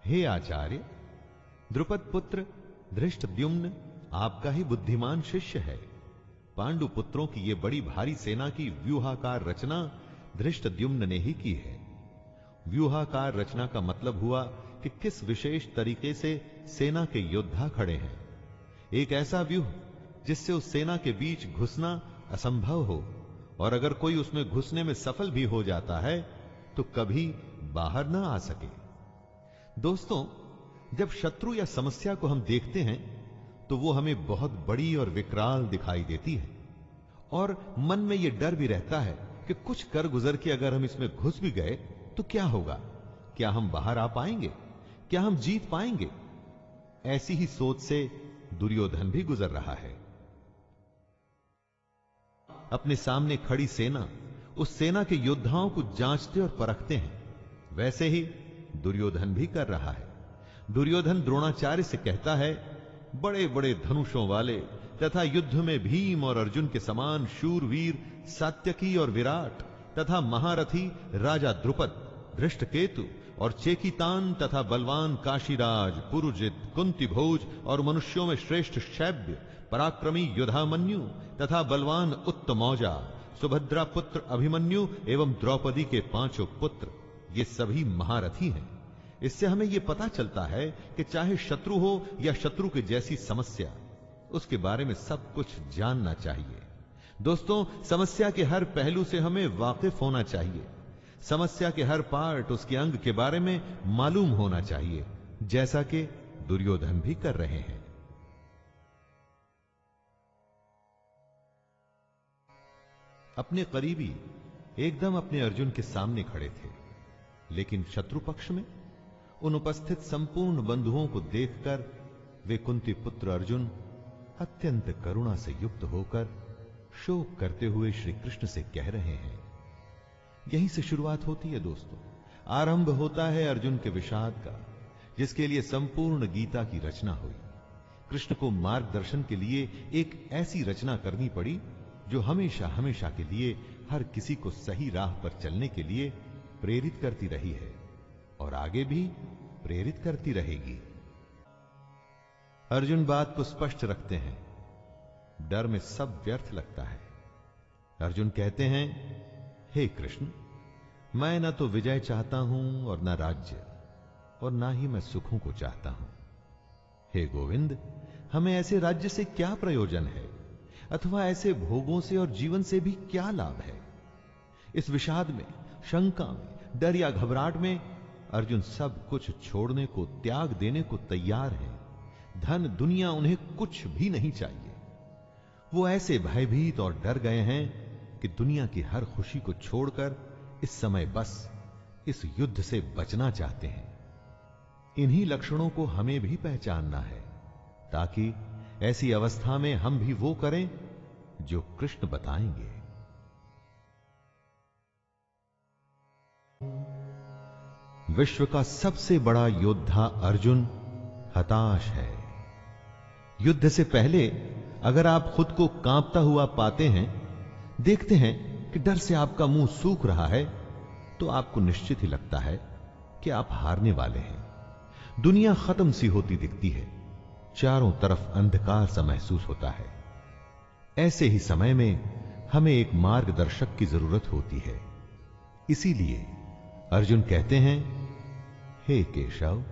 हे आचार्य, द्रुपद पुत्र धृष्टद्युम्न आपका ही बुद्धिमान शिष्य है। पांडु पुत्रों की ये बड़ी भारी सेना की व्यूहाकार रचना धृष्टद्युम्न ने ही की है। व्यूहाकार रचना का मतलब हुआ कि किस विशेष तरीके से सेना के योद्धा खड़े हैं, एक ऐसा व्यूह जिससे उस सेना के बीच घुसना असंभव हो, और अगर कोई उसमें घुसने में सफल भी हो जाता है तो कभी बाहर ना आ सके। दोस्तों, जब शत्रु या समस्या को हम देखते हैं तो वो हमें बहुत बड़ी और विकराल दिखाई देती है, और मन में यह डर भी रहता है कि कुछ कर गुजर के अगर हम इसमें घुस भी गए तो क्या होगा, क्या हम बाहर आ पाएंगे, क्या हम जीत पाएंगे। ऐसी ही सोच से दुर्योधन भी गुजर रहा है। अपने सामने खड़ी सेना, उस सेना के योद्धाओं को जांचते और परखते हैं, वैसे ही दुर्योधन भी कर रहा है। दुर्योधन द्रोणाचार्य से कहता है, बड़े बड़े धनुषों वाले तथा युद्ध में भीम और अर्जुन के समान शूरवीर सात्यकी और विराट तथा महारथी राजा द्रुपद, धृष्टकेतु और चेकितान तथा बलवान काशीराज, पुरुजित, कुंती भोज और मनुष्यों में श्रेष्ठ शैब्य, पराक्रमी युधामन्यु तथा बलवान उत्तमौजा, सुभद्रा पुत्र अभिमन्यु एवं द्रौपदी के 5 पुत्र, ये सभी महारथी हैं। इससे हमें यह पता चलता है कि चाहे शत्रु हो या शत्रु के जैसी समस्या, उसके बारे में सब कुछ जानना चाहिए। दोस्तों, समस्या के हर पहलू से हमें वाकिफ होना चाहिए। समस्या के हर पार्ट, उसके अंग के बारे में मालूम होना चाहिए, जैसा कि दुर्योधन भी कर रहे हैं। अपने करीबी एकदम अपने अर्जुन के सामने खड़े थे, लेकिन शत्रु पक्ष में उन उपस्थित संपूर्ण बंधुओं को देखकर वे कुंती पुत्र अर्जुन अत्यंत करुणा से युक्त होकर शोक करते हुए श्री कृष्ण से कह रहे हैं। यहीं से शुरुआत होती है दोस्तों, आरंभ होता है अर्जुन के विषाद का, जिसके लिए संपूर्ण गीता की रचना हुई। कृष्ण को मार्गदर्शन के लिए एक ऐसी रचना करनी पड़ी जो हमेशा हमेशा के लिए हर किसी को सही राह पर चलने के लिए प्रेरित करती रही है और आगे भी प्रेरित करती रहेगी। अर्जुन बात को स्पष्ट रखते हैं, डर में सब व्यर्थ लगता है। अर्जुन कहते हैं, हे कृष्ण, मैं न तो विजय चाहता हूं और न राज्य, और ना ही मैं सुखों को चाहता हूं। हे गोविंद, हमें ऐसे राज्य से क्या प्रयोजन है, अथवा ऐसे भोगों से और जीवन से भी क्या लाभ है। इस विषाद में, शंका में, डर या घबराहट में अर्जुन सब कुछ छोड़ने को, त्याग देने को तैयार है। धन दुनिया उन्हें कुछ भी नहीं चाहिए। वो ऐसे भयभीत और डर गए हैं कि दुनिया की हर खुशी को छोड़कर इस समय बस इस युद्ध से बचना चाहते हैं। इन्हीं लक्षणों को हमें भी पहचानना है, ताकि ऐसी अवस्था में हम भी वो करें जो कृष्ण बताएंगे। विश्व का सबसे बड़ा योद्धा अर्जुन हताश है। युद्ध से पहले अगर आप खुद को कांपता हुआ पाते हैं, देखते हैं कि डर से आपका मुंह सूख रहा है, तो आपको निश्चित ही लगता है कि आप हारने वाले हैं। दुनिया खत्म सी होती दिखती है, चारों तरफ अंधकार सा महसूस होता है। ऐसे ही समय में हमें एक मार्गदर्शक की जरूरत होती है। इसीलिए अर्जुन कहते हैं, हे केशव,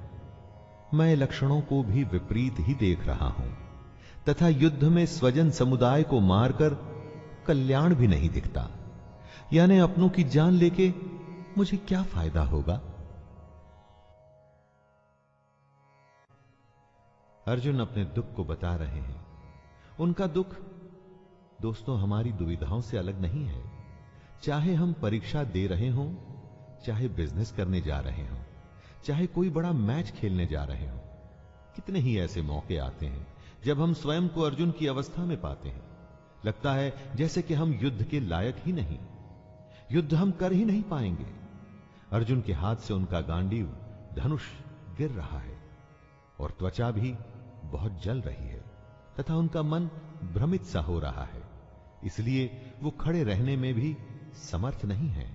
मैं लक्षणों को भी विपरीत ही देख रहा हूं, तथा युद्ध में स्वजन समुदाय को मारकर कल्याण भी नहीं दिखता। यानी अपनों की जान लेके मुझे क्या फायदा होगा। अर्जुन अपने दुख को बता रहे हैं। उनका दुख दोस्तों हमारी दुविधाओं से अलग नहीं है। चाहे हम परीक्षा दे रहे हों, चाहे बिजनेस करने जा रहे हों, चाहे कोई बड़ा मैच खेलने जा रहे हों, कितने ही ऐसे मौके आते हैं जब हम स्वयं को अर्जुन की अवस्था में पाते हैं। लगता है जैसे कि हम युद्ध के लायक ही नहीं, युद्ध हम कर ही नहीं पाएंगे। अर्जुन के हाथ से उनका गांडीव धनुष गिर रहा है और त्वचा भी बहुत जल रही है, तथा उनका मन भ्रमित सा हो रहा है। इसलिए वो खड़े रहने में भी समर्थ नहीं है।